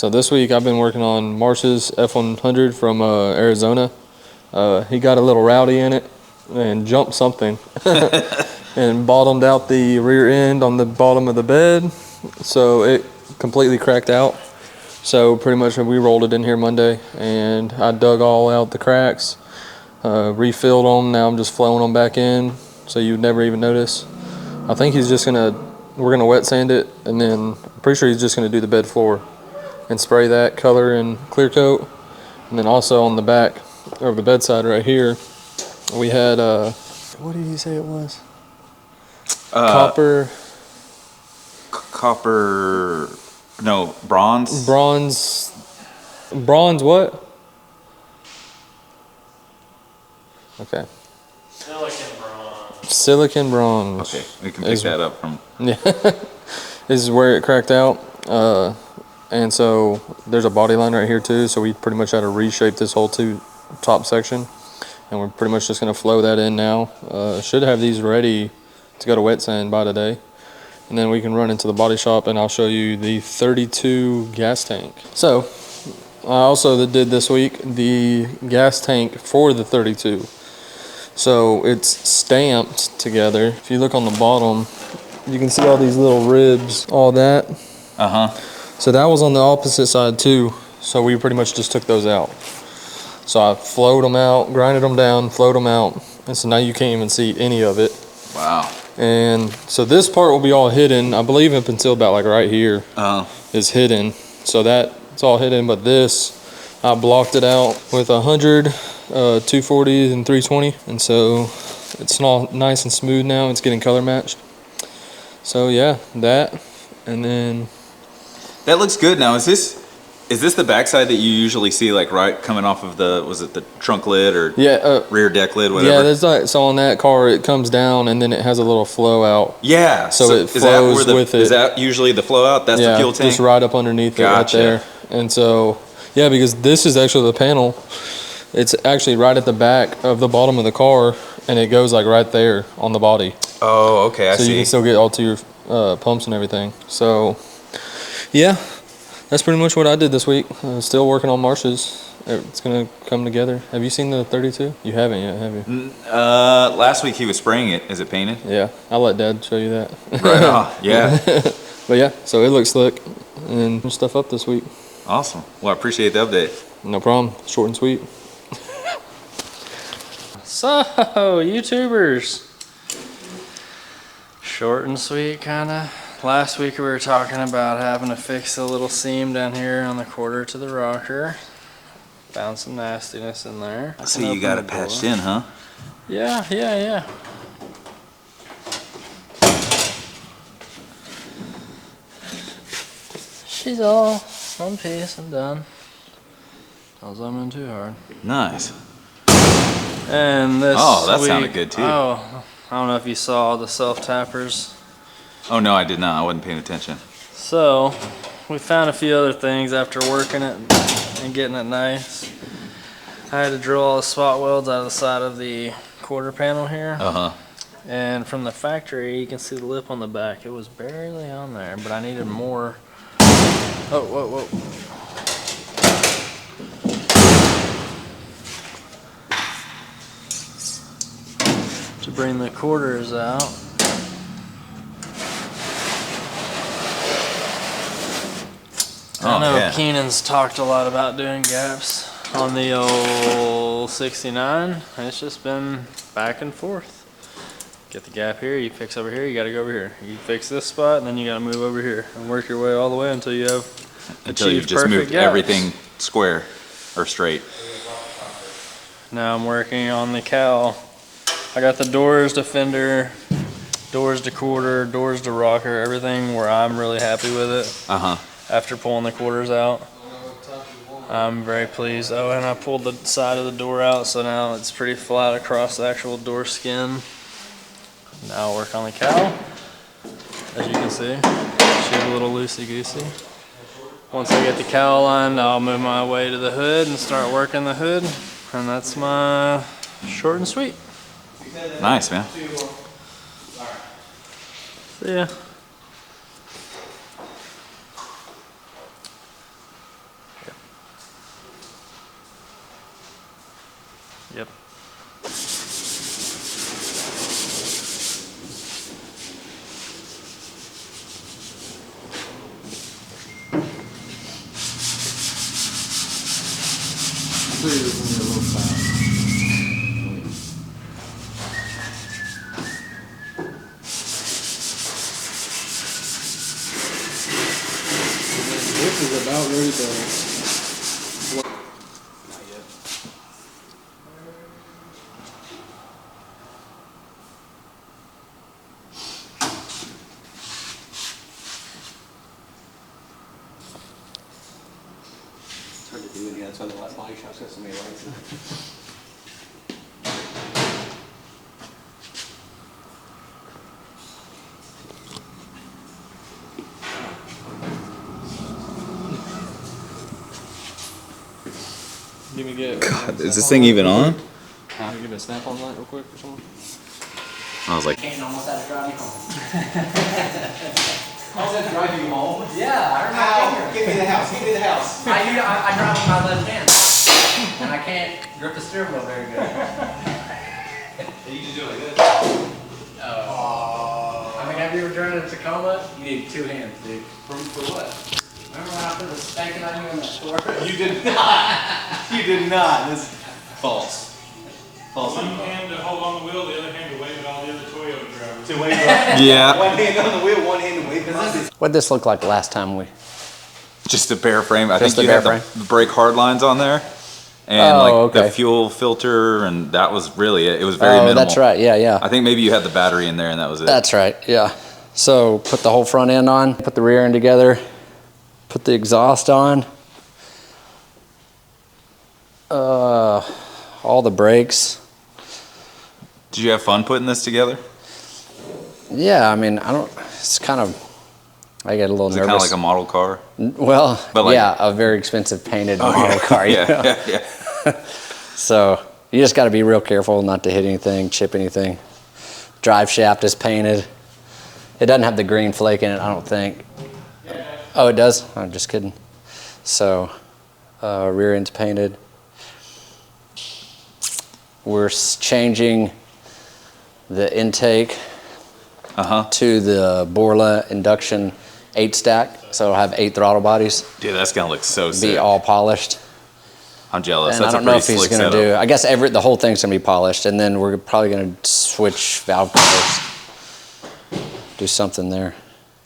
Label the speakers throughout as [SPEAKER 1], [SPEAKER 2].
[SPEAKER 1] So this week I've been working on Marsh's F100 from Arizona. He got a little rowdy in it and jumped something and bottomed out the rear end on the bottom of the bed. So it completely cracked out. So pretty much we rolled it in here Monday and I dug all out the cracks, refilled them. Now I'm just flowing them back in so you'd never even notice. I think we're gonna wet sand it, and then I'm pretty sure he's just gonna do the bed floor and spray that color and clear coat. And then also on the back of the bedside right here, we had what did he say it was? Copper.
[SPEAKER 2] No, bronze.
[SPEAKER 1] Bronze what? Okay. Silicon bronze.
[SPEAKER 2] Okay, we can pick that up from.
[SPEAKER 1] Yeah. This is where it cracked out. And so there's a body line right here too. So we pretty much had to reshape this whole top section. And we're pretty much just gonna flow that in now. Should have these ready to go to wet sand by today. And then we can run into the body shop and I'll show you the 32 gas tank. So I also did this week the gas tank for the 32. So it's stamped together. If you look on the bottom, you can see all these little ribs, all that. So that was on the opposite side too. So we pretty much just took those out. So I flowed them out, grinded them down, flowed them out. And so now you can't even see any of it.
[SPEAKER 2] Wow.
[SPEAKER 1] And so this part will be all hidden, I believe up until about like right here is hidden. So that's all hidden, but this, I blocked it out with 100, 240 and 320. And so it's all nice and smooth now. It's getting color matched. So yeah, that, and then.
[SPEAKER 2] That looks good. Now, is this the backside that you usually see, like right coming off of was it the trunk lid or rear deck lid, whatever?
[SPEAKER 1] Yeah, there's like, so on that car it comes down and then it has a little flow out.
[SPEAKER 2] Yeah.
[SPEAKER 1] So it flows with it.
[SPEAKER 2] Is that usually the flow out? That's the fuel tank?
[SPEAKER 1] Just right up underneath it right there. And so, yeah, because this is actually the panel. It's actually right at the back of the bottom of the car and it goes like right there on the body.
[SPEAKER 2] Oh, okay, I see.
[SPEAKER 1] So you can still get all to your pumps and everything. So, yeah. That's pretty much what I did this week. Still working on Marsh's. It's gonna come together. Have you seen the 32? You haven't yet, have you?
[SPEAKER 2] Last week he was spraying it. Is it painted?
[SPEAKER 1] Yeah, I'll let Dad show you that.
[SPEAKER 2] Right on, yeah.
[SPEAKER 1] But yeah, so it looks slick and stuff up this week.
[SPEAKER 2] Awesome. Well, I appreciate the update.
[SPEAKER 1] No problem. Short and sweet.
[SPEAKER 3] So, YouTubers. Short and sweet, kinda. Last week we were talking about having to fix a little seam down here on the quarter to the rocker. Found some nastiness in there.
[SPEAKER 2] I see you got it patched in, huh?
[SPEAKER 3] Yeah. She's all one piece and done. I was zooming too hard.
[SPEAKER 2] Nice.
[SPEAKER 3] And this
[SPEAKER 2] that
[SPEAKER 3] week,
[SPEAKER 2] sounded good too.
[SPEAKER 3] Oh, I don't know if you saw the self-tappers.
[SPEAKER 2] Oh no, I did not. I wasn't paying attention.
[SPEAKER 3] So, we found a few other things after working it and getting it nice. I had to drill all the spot welds out of the side of the quarter panel here. And from the factory, you can see the lip on the back. It was barely on there, but I needed more. Oh, whoa. To bring the quarters out. I know Keenan's talked a lot about doing gaps on the old 69. It's just been back and forth. Get the gap here, you fix over here, you gotta go over here. You fix this spot, and then you gotta move over here and work your way all the way until you have
[SPEAKER 2] you've just moved everything square or straight.
[SPEAKER 3] Now I'm working on the cowl. I got the doors to fender, doors to quarter, doors to rocker, everything where I'm really happy with it. After pulling the quarters out, I'm very pleased. Oh, and I pulled the side of the door out, so now it's pretty flat across the actual door skin. Now I'll work on the cowl. As you can see, she's a little loosey-goosey. Once I get the cowl lined, I'll move my way to the hood and start working the hood. And that's my short and sweet.
[SPEAKER 2] Nice, man.
[SPEAKER 3] See ya. Yep.
[SPEAKER 1] This is about ready to.
[SPEAKER 2] Not yet.
[SPEAKER 4] It's hard to do it, yeah, that's why the last body shop's got so many lights in it.
[SPEAKER 1] Give me get.
[SPEAKER 2] God, is this thing even on?
[SPEAKER 1] Can you give me a snap on light real quick or something?
[SPEAKER 2] I was like,
[SPEAKER 4] Kane almost had to drive you home. Almost had to drive you home? Yeah, I remember. Give me the house, give me the house. I drive with my left hand, and I can't grip the steering wheel very good.
[SPEAKER 2] you just do it like this.
[SPEAKER 4] I mean, have you ever driven in Tacoma? You need two hands, dude. For what? Remember when I put the spanking on you in the store?
[SPEAKER 2] You did not. You did not. This is false. False.
[SPEAKER 5] One hand to hold on the wheel, the other hand to wave at all the other Toyota drivers.
[SPEAKER 4] To wave up.
[SPEAKER 2] Yeah.
[SPEAKER 4] One hand on the wheel, one hand to wave. What'd this look like last time we?
[SPEAKER 2] Just a bare frame. I
[SPEAKER 4] Just
[SPEAKER 2] think
[SPEAKER 4] the
[SPEAKER 2] you
[SPEAKER 4] bare
[SPEAKER 2] had the brake hard lines on there. And
[SPEAKER 4] Oh,
[SPEAKER 2] the
[SPEAKER 4] okay.
[SPEAKER 2] fuel filter, and that was really it. It was very
[SPEAKER 4] Oh,
[SPEAKER 2] minimal.
[SPEAKER 4] that's right. Yeah, yeah.
[SPEAKER 2] I think maybe you had the battery in there, and that was it.
[SPEAKER 4] That's right. Yeah. So put the whole front end on, put the rear end together, put the exhaust on, all the brakes.
[SPEAKER 2] Did you have fun putting this together?
[SPEAKER 4] Yeah, I mean, it's kind of, I get a little
[SPEAKER 2] Was it
[SPEAKER 4] nervous.
[SPEAKER 2] kind of like a model car?
[SPEAKER 4] Well,
[SPEAKER 2] But like-
[SPEAKER 4] yeah, a very expensive painted model car. you know?
[SPEAKER 2] Yeah.
[SPEAKER 4] So you just got to be real careful not to hit anything, chip anything. Drive shaft is painted. It doesn't have the green flake in it, I don't think. Oh, it does? I'm just kidding. So rear end's painted. We're changing the intake to the Borla induction 8-stack, so it'll have 8 throttle bodies.
[SPEAKER 2] Dude, that's gonna look so sick.
[SPEAKER 4] Be all polished.
[SPEAKER 2] I'm jealous.
[SPEAKER 4] And
[SPEAKER 2] That's
[SPEAKER 4] I
[SPEAKER 2] a
[SPEAKER 4] don't know
[SPEAKER 2] pretty
[SPEAKER 4] if he's
[SPEAKER 2] slick
[SPEAKER 4] going to
[SPEAKER 2] setup.
[SPEAKER 4] do. I guess the whole thing's going to be polished, and then we're probably going to switch valve covers, do something there.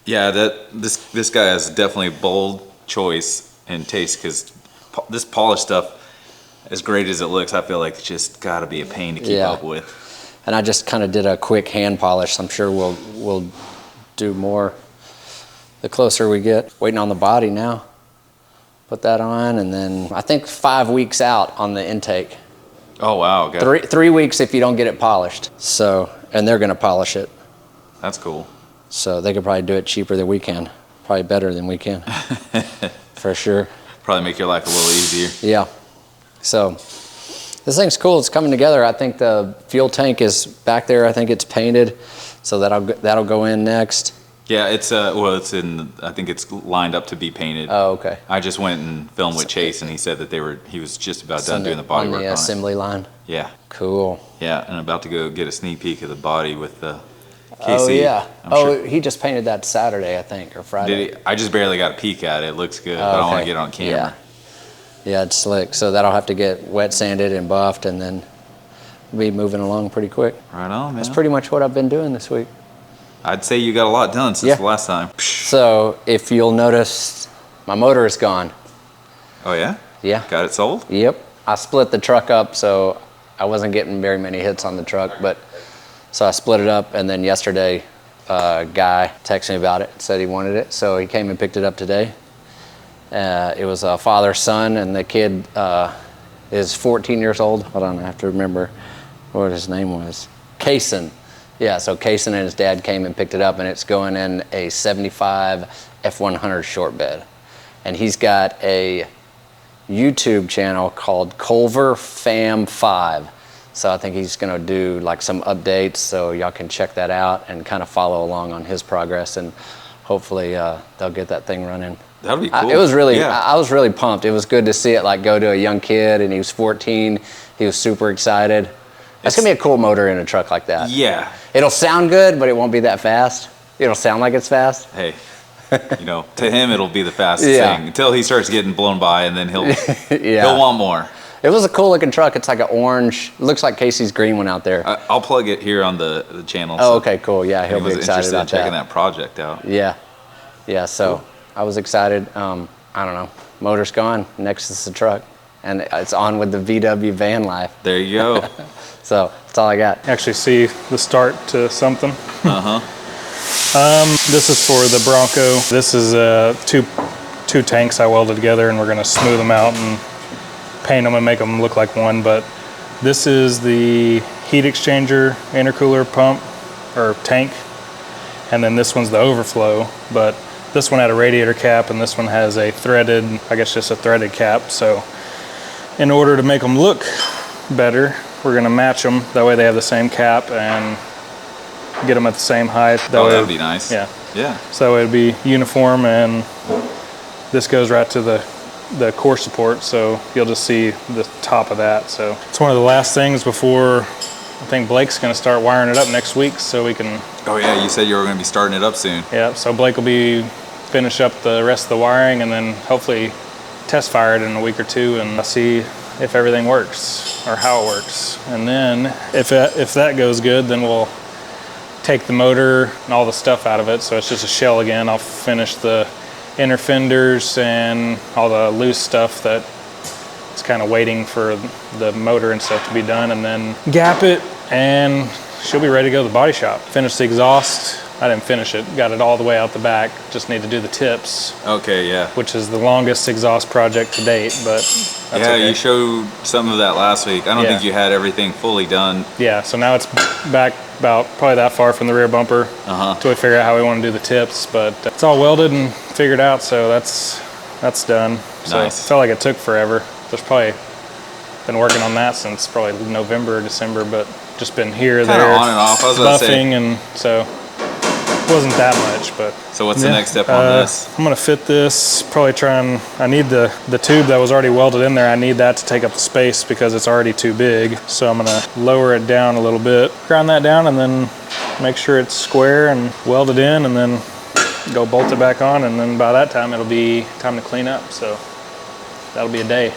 [SPEAKER 2] Yeah, this guy has definitely a bold choice and taste, because this polished stuff, as great as it looks, I feel like it's just got to be a pain to keep
[SPEAKER 4] Yeah.
[SPEAKER 2] up with.
[SPEAKER 4] And I just kind of did a quick hand polish. I'm sure we'll do more the closer we get. Waiting on the body now. Put that on, and then I think 5 weeks out on the intake.
[SPEAKER 2] Oh wow, okay.
[SPEAKER 4] 3 weeks if you don't get it polished. So, and they're going to polish it.
[SPEAKER 2] That's cool.
[SPEAKER 4] So they could probably do it cheaper than we can. Probably better than we can. For sure.
[SPEAKER 2] Probably make your life a little easier.
[SPEAKER 4] Yeah. So this thing's cool. It's coming together. I think the fuel tank is back there. I think it's painted, so that'll go in next.
[SPEAKER 2] Yeah, it's it's in. I think it's lined up to be painted.
[SPEAKER 4] Oh, okay.
[SPEAKER 2] I just went and filmed with Chase, and he said that he was just about done doing the body
[SPEAKER 4] on
[SPEAKER 2] work
[SPEAKER 4] the
[SPEAKER 2] on
[SPEAKER 4] assembly line.
[SPEAKER 2] it. Yeah,
[SPEAKER 4] Cool.
[SPEAKER 2] yeah, and I'm about to go get a sneak peek of the body with the KC.
[SPEAKER 4] Oh yeah.
[SPEAKER 2] I'm
[SPEAKER 4] Oh,
[SPEAKER 2] sure-
[SPEAKER 4] he just painted that Saturday, I think, or Friday.
[SPEAKER 2] Did he? I just barely got a peek at it. It looks good, but I don't want to get it on camera.
[SPEAKER 4] Yeah, it's slick. So that'll have to get wet sanded and buffed, and then be moving along pretty quick.
[SPEAKER 2] Right on, man.
[SPEAKER 4] That's pretty much what I've been doing this week.
[SPEAKER 2] I'd say you got a lot done since
[SPEAKER 4] Yeah.
[SPEAKER 2] the last time.
[SPEAKER 4] So if you'll notice, my motor is gone.
[SPEAKER 2] Oh yeah?
[SPEAKER 4] Yeah.
[SPEAKER 2] Got it sold?
[SPEAKER 4] Yep. I split the truck up, so I wasn't getting very many hits on the truck, but so I split it up, and then yesterday a guy texted me about it, said he wanted it, so he came and picked it up today. It was a father-son, and the kid is 14 years old. Hold on, I have to remember what his name was. Kaysen. Yeah, so Kaysen and his dad came and picked it up, and it's going in a 75 F100 short bed. And he's got a YouTube channel called Culver Fam 5. So I think he's gonna do like some updates, so y'all can check that out and kind of follow along on his progress, and hopefully they'll get that thing running.
[SPEAKER 2] That'd be cool.
[SPEAKER 4] It was really,
[SPEAKER 2] Yeah.
[SPEAKER 4] I was really pumped. It was good to see it like go to a young kid, and he was 14, He was super excited. That's gonna be a cool motor in a truck like that.
[SPEAKER 2] Yeah.
[SPEAKER 4] It'll sound good, but it won't be that fast. It'll sound like it's fast.
[SPEAKER 2] Hey, to him it'll be the fastest
[SPEAKER 4] Yeah.
[SPEAKER 2] thing until he starts getting blown by, and then he'll
[SPEAKER 4] Yeah.
[SPEAKER 2] he'll want more.
[SPEAKER 4] It was a cool looking truck. It's like an orange. It looks like Casey's green one out there.
[SPEAKER 2] I'll plug it here on the channel.
[SPEAKER 4] Oh,
[SPEAKER 2] so
[SPEAKER 4] okay, cool. Yeah,
[SPEAKER 2] if
[SPEAKER 4] he'll be
[SPEAKER 2] anyone's
[SPEAKER 4] excited
[SPEAKER 2] interested in
[SPEAKER 4] about
[SPEAKER 2] checking
[SPEAKER 4] that.
[SPEAKER 2] that project out.
[SPEAKER 4] Yeah, yeah. So I was excited. I don't know. Motor's gone. Next is the truck, and it's on with the VW van life.
[SPEAKER 2] There you go.
[SPEAKER 4] So that's all I got.
[SPEAKER 5] Actually see the start to something.
[SPEAKER 2] Uh-huh.
[SPEAKER 5] This is for the Bronco. This is two tanks I welded together, and we're gonna smooth them out and paint them and make them look like one. But this is the heat exchanger intercooler pump or tank, and then this one's the overflow. But this one had a radiator cap, and this one has a threaded, I guess just a threaded cap. So in order to make them look better, we're gonna match them. That way they have the same cap and get them at the same height.
[SPEAKER 2] That'd be nice.
[SPEAKER 5] Yeah.
[SPEAKER 2] Yeah.
[SPEAKER 5] So it'd be uniform, and this goes right to the core support, so you'll just see the top of that. So it's one of the last things before I think Blake's gonna start wiring it up next week, so we can,
[SPEAKER 2] Oh yeah, you said you were going to be starting it up soon.
[SPEAKER 5] yeah, so Blake will be finish up the rest of the wiring, and then hopefully test fire it in a week or two and see if everything works or how it works. And then if that goes good, then we'll take the motor and all the stuff out of it, so it's just a shell again. I'll finish the inner fenders and all the loose stuff that it's kind of waiting for the motor and stuff to be done, and then gap it, and she'll be ready to go to the body shop. Finish the exhaust. I didn't finish it, got it all the way out the back, just need to do the tips,
[SPEAKER 2] Okay, yeah.
[SPEAKER 5] which is the longest exhaust project to date, but that's
[SPEAKER 2] Yeah,
[SPEAKER 5] okay.
[SPEAKER 2] you showed some of that last week. I don't
[SPEAKER 5] Yeah.
[SPEAKER 2] think you had everything fully done.
[SPEAKER 5] Yeah, so now it's back about probably that far from the rear bumper until we figure out how we want to do the tips, but it's all welded and figured out, so that's done. So
[SPEAKER 2] Nice.
[SPEAKER 5] it felt like it took forever. There's probably been working on that since probably November or December, but just been here,
[SPEAKER 2] Kind of
[SPEAKER 5] there,
[SPEAKER 2] on and off. I was about to say.
[SPEAKER 5] buffing, and so it wasn't that much, but
[SPEAKER 2] So what's the
[SPEAKER 5] yeah,
[SPEAKER 2] next step on this?
[SPEAKER 5] I'm gonna fit this, probably try and, I need the tube that was already welded in there, I need that to take up the space because it's already too big. So I'm gonna lower it down a little bit, grind that down, and then make sure it's square and weld it in, and then go bolt it back on, and then by that time it'll be time to clean up. So that'll be a day.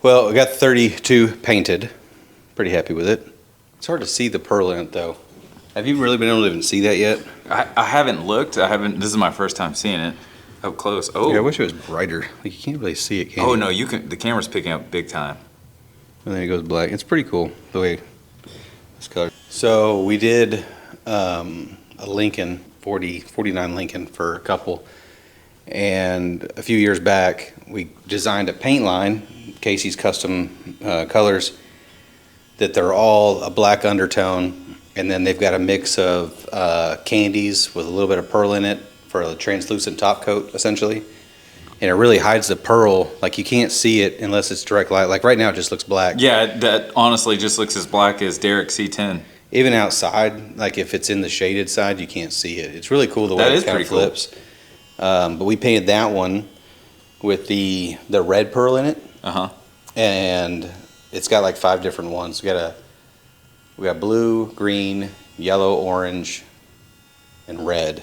[SPEAKER 6] Well, we got 32 painted. Pretty happy with it. It's hard to see the pearl in it though. Have you really been able to even see that yet?
[SPEAKER 2] I haven't looked. This is my first time seeing it up close. Oh,
[SPEAKER 6] Yeah, I wish it was brighter. Like, you can't really see it, can
[SPEAKER 2] oh
[SPEAKER 6] you?
[SPEAKER 2] no, you can. The camera's picking up big time.
[SPEAKER 6] And then it goes black. It's pretty cool the way it's colored. So we did a Lincoln, 49 Lincoln for a couple. And a few years back, we designed a paint line, Casey's custom colors, that they're all a black undertone. And then they've got a mix of candies with a little bit of pearl in it for a translucent top coat, essentially. And it really hides the pearl. Like, you can't see it unless it's direct light. Like right now, it just looks black.
[SPEAKER 2] Yeah, that honestly just looks as black as Derek C10.
[SPEAKER 6] Even outside, like if it's in the shaded side, you can't see it. It's really cool the way
[SPEAKER 2] That
[SPEAKER 6] it
[SPEAKER 2] is
[SPEAKER 6] kind of
[SPEAKER 2] pretty cool.
[SPEAKER 6] flips. But we painted that one with the red pearl in it, and it's got like 5 different ones. We got blue, green, yellow, orange, and red.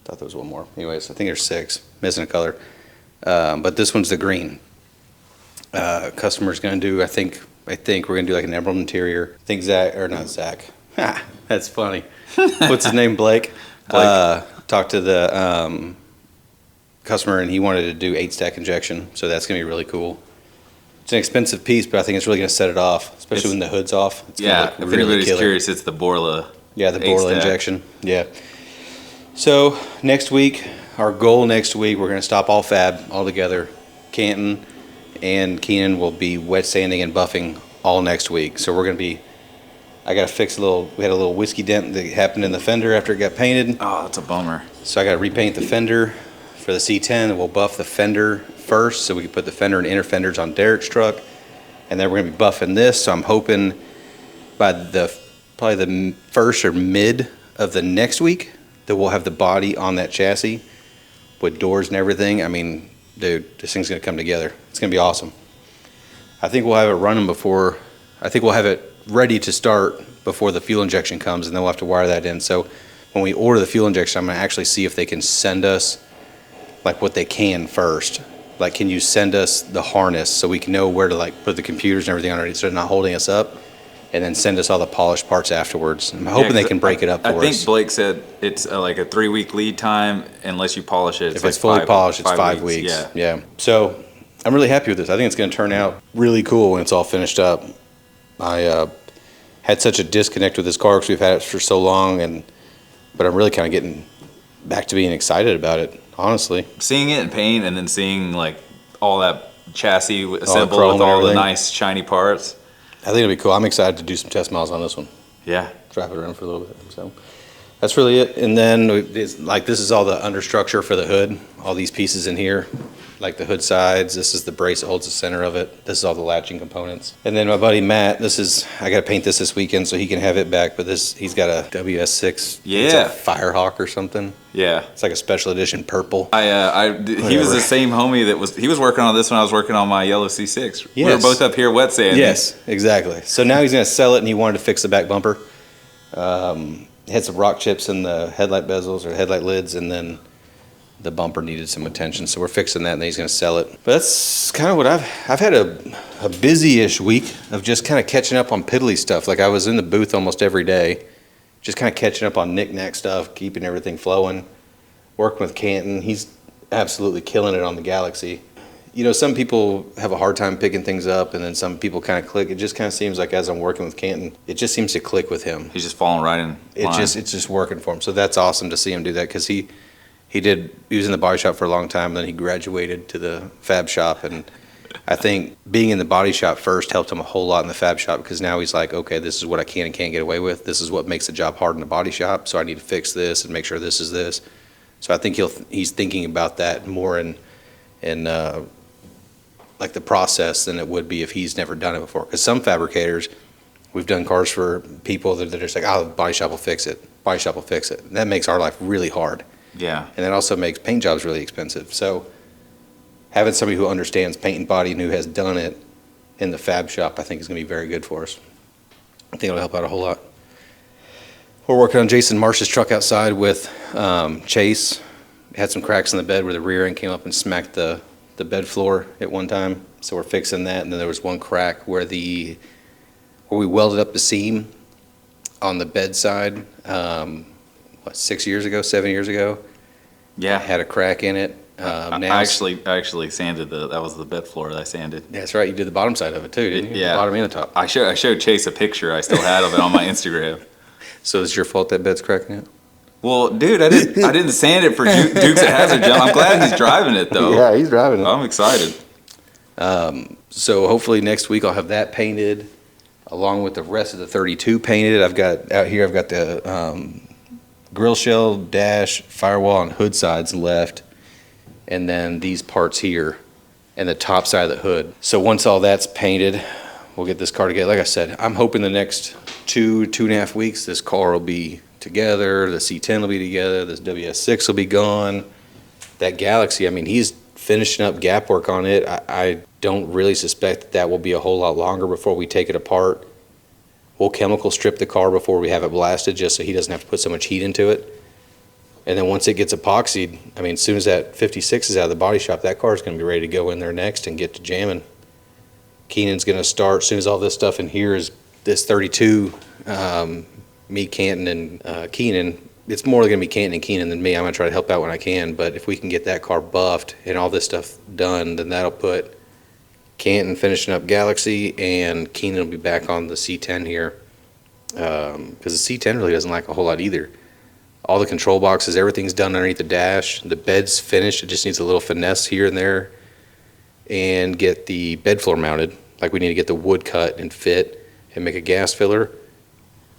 [SPEAKER 6] Thought there was one more. Anyways, I think there's 6. Missing a color. But this one's the green. Customer's gonna do. I think we're gonna do like an emerald interior. I think Zach, or not Zach. Ha, that's funny. What's his name? Blake. Talked to the customer, and he wanted to do 8-stack injection. So that's gonna be really cool. It's an expensive piece, but I think it's really gonna set it off, especially when the hood's off. It's gonna
[SPEAKER 2] Yeah,
[SPEAKER 6] look
[SPEAKER 2] if
[SPEAKER 6] really
[SPEAKER 2] anybody's
[SPEAKER 6] killer.
[SPEAKER 2] curious, it's the Borla.
[SPEAKER 6] Yeah, the Borla
[SPEAKER 2] 8-stack.
[SPEAKER 6] injection. Yeah. So next week, our goal next week, we're gonna stop all fab altogether. Canton and Keenan will be wet sanding and buffing all next week. So we're going to be, I got to fix we had a little whiskey dent that happened in the fender after it got painted.
[SPEAKER 2] Oh, that's a bummer.
[SPEAKER 6] So I got to repaint the fender for the C10, and we'll buff the fender first so we can put the fender and inner fenders on Derek's truck. And then we're going to be buffing this. So I'm hoping by probably the first or mid of the next week that we'll have the body on that chassis with doors and everything. I mean, dude, this thing's going to come together. It's going to be awesome. I think we'll have it running I think we'll have it ready to start before the fuel injection comes, and then we'll have to wire that in. So when we order the fuel injection, I'm going to actually see if they can send us like what they can first. Like, can you send us the harness so we can know where to like put the computers and everything underneath so they're not holding us up, and then send us all the polished parts afterwards. I'm hoping they can break it up for us.
[SPEAKER 2] I think Blake said it's like a 3-week lead time unless you polish it.
[SPEAKER 6] If it's fully polished, it's 5 weeks. Yeah. So I'm really happy with this. I think it's going to turn out really cool when it's all finished up. I had such a disconnect with this car because we've had it for so long, but I'm really kind of getting back to being excited about it, honestly.
[SPEAKER 2] Seeing it in paint and then seeing like all that chassis assembled with all the nice shiny parts.
[SPEAKER 6] I think it'll be cool. I'm excited to do some test miles on this one.
[SPEAKER 2] Yeah.
[SPEAKER 6] Drive it around for a little bit. So that's really it. And then this is all the understructure for the hood. All these pieces in here, like the hood sides. This is the brace that holds the center of it. This is all the latching components. And then my buddy Matt, I got to paint this weekend so he can have it back. But he's got a WS6.
[SPEAKER 2] Yeah.
[SPEAKER 6] It's a Firehawk or something.
[SPEAKER 2] Yeah.
[SPEAKER 6] It's like a special edition purple.
[SPEAKER 2] He was the same homie he was working on this when I was working on my yellow C6.
[SPEAKER 6] Yes.
[SPEAKER 2] We were both up here wet sanding.
[SPEAKER 6] Yes, exactly. So now he's going to sell it, and he wanted to fix the back bumper. It had some rock chips in the headlight bezels or headlight lids, and then the bumper needed some attention. So we're fixing that, and then he's going to sell it. But that's kind of what I've had a busy-ish week of just kind of catching up on piddly stuff. Like I was in the booth almost every day, just kind of catching up on knick-knack stuff, keeping everything flowing, working with Canton. He's absolutely killing it on the Galaxy. You know, some people have a hard time picking things up, and then some people kind of click. It just kind of seems like as I'm working with Canton, it just seems to click with him.
[SPEAKER 2] He's just falling right in line.
[SPEAKER 6] It's just working for him. So that's awesome to see him do that, because he was in the body shop for a long time, and then he graduated to the fab shop. And I think being in the body shop first helped him a whole lot in the fab shop, because now he's like, okay, this is what I can and can't get away with. This is what makes the job hard in the body shop. So I need to fix this and make sure this is this. So I think he's thinking about that more in like the process than it would be if he's never done it before. Because some fabricators, we've done cars for people that are just like, oh, the body shop will fix it. Body shop will fix it. And that makes our life really hard.
[SPEAKER 2] Yeah.
[SPEAKER 6] And that also makes paint jobs really expensive. So having somebody who understands paint and body and who has done it in the fab shop, I think is going to be very good for us. I think it'll help out a whole lot. We're working on Jason Marsh's truck outside with Chase. Had some cracks in the bed where the rear end came up and smacked the bed floor at one time. So we're fixing that. And then there was one crack where we welded up the seam on the bed side, 6 years ago, 7 years ago.
[SPEAKER 2] Yeah.
[SPEAKER 6] Had a crack in it.
[SPEAKER 2] I actually sanded that was the bed floor that I sanded.
[SPEAKER 6] That's right. You did the bottom side of it too, didn't you?
[SPEAKER 2] Yeah.
[SPEAKER 6] The bottom and the top.
[SPEAKER 2] I showed Chase a picture. I still had of it on my Instagram.
[SPEAKER 6] So it's your fault that bed's cracking it?
[SPEAKER 2] Well, dude, I didn't sand it for Dukes at Hazard, John. I'm glad he's driving it though.
[SPEAKER 6] Yeah, he's driving it.
[SPEAKER 2] I'm excited.
[SPEAKER 6] So hopefully next week I'll have that painted along with the rest of the 32 painted. I've got the grill shell, dash, firewall, and hood sides left. And then these parts here and the top side of the hood. So once all that's painted, we'll get this car together. Like I said, I'm hoping the next 2.5 weeks this car will be together, the C10 will be together, this WS6 will be gone. That Galaxy, I mean, he's finishing up gap work on it. I don't really suspect that will be a whole lot longer before we take it apart. We'll chemical strip the car before we have it blasted, just so he doesn't have to put so much heat into it. And then once it gets epoxied, I mean, as soon as that 56 is out of the body shop, that car is going to be ready to go in there next and get to jamming. Keenan's going to start, as soon as all this stuff in here is this 32, me, Canton, and Keenan. It's more going to be Canton and Keenan than me. I'm going to try to help out when I can. But if we can get that car buffed and all this stuff done, then that'll put Canton finishing up Galaxy, and Keenan will be back on the C10 here. Because the C10 really doesn't lack a whole lot either. All the control boxes, everything's done underneath the dash. The bed's finished. It just needs a little finesse here and there, and get the bed floor mounted. like we need to get the wood cut and fit and make a gas filler.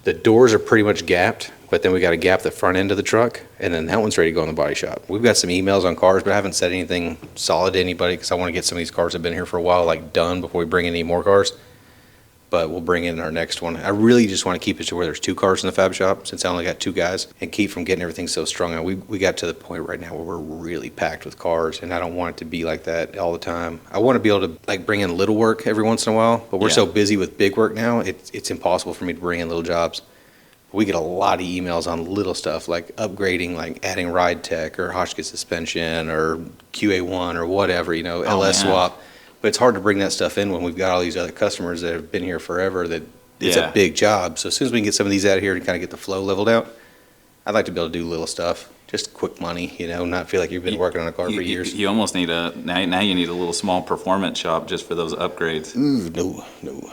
[SPEAKER 6] The doors are pretty much gapped, but then we got to gap the front end of the truck, and then that one's ready to go in the body shop. We've got some emails on cars, but I haven't said anything solid to anybody because I want to get some of these cars that have been here for a while, like, done before we bring in any more cars. But we'll bring in our next one. I really just want to keep it to where there's 2 cars in the fab shop, since I only got 2 guys, and keep from getting everything so strung out. We got to the point right now where we're really packed with cars, and I don't want it to be like that all the time. I want to be able to, like, bring in little work every once in a while, but we're so busy with big work now, it's impossible for me to bring in little jobs. We get a lot of emails on little stuff like upgrading, like adding ride tech or Hotchkiss suspension or QA1 or whatever, LS swap. But it's hard to bring that stuff in when we've got all these other customers that have been here forever that it's a big job. So as soon as we can get some of these out of here to kind of get the flow leveled out, I'd like to be able to do little stuff. Just quick money, not feel like you've been working on a car for years.
[SPEAKER 2] You almost need now you need a little small performance shop just for those upgrades.
[SPEAKER 6] Ooh, no.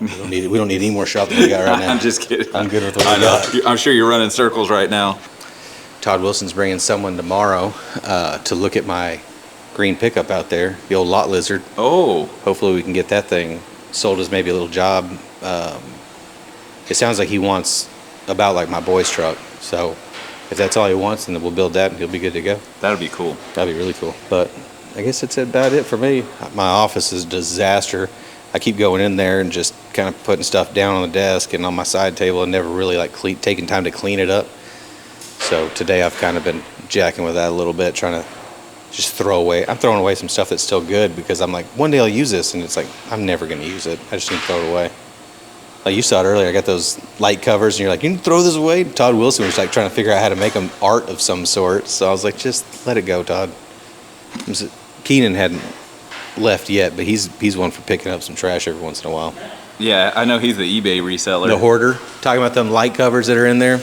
[SPEAKER 6] We don't need it. We don't need any more shop than we got right now.
[SPEAKER 2] I'm just kidding.
[SPEAKER 6] I'm good with what we got.
[SPEAKER 2] I'm sure you're running circles right now.
[SPEAKER 6] Todd Wilson's bringing someone tomorrow to look at my green pickup out there, the old lot lizard.
[SPEAKER 2] Oh.
[SPEAKER 6] Hopefully we can get that thing sold as maybe a little job. It sounds like he wants about like my boy's truck. So if that's all he wants, then we'll build that and he'll be good to go.
[SPEAKER 2] That'd be cool.
[SPEAKER 6] That'd be really cool. But I guess that's about it for me. My office is a disaster. I keep going in there and just kind of putting stuff down on the desk and on my side table and never really like taking time to clean it up. So today I've kind of been jacking with that a little bit, trying to just throw away. I'm throwing away some stuff that's still good because I'm like, one day I'll use this, and it's like, I'm never going to use it. I just need to throw it away. Like you saw it earlier, I got those light covers, and you're like, you can throw this away? Todd Wilson was like trying to figure out how to make them art of some sort. So I was like, just let it go, Todd. Keenan hadn't left yet, but he's one for picking up some trash every once in a while.
[SPEAKER 2] Yeah, I know he's the eBay reseller.
[SPEAKER 6] The hoarder, talking about them light covers that are in there.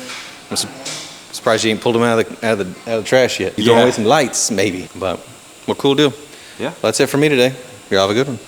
[SPEAKER 6] I'm surprised you ain't pulled them out of the trash yet. You're throwing away some lights, maybe. But, well, cool deal.
[SPEAKER 2] Yeah.
[SPEAKER 6] Well, that's it for me today. You all have a good one.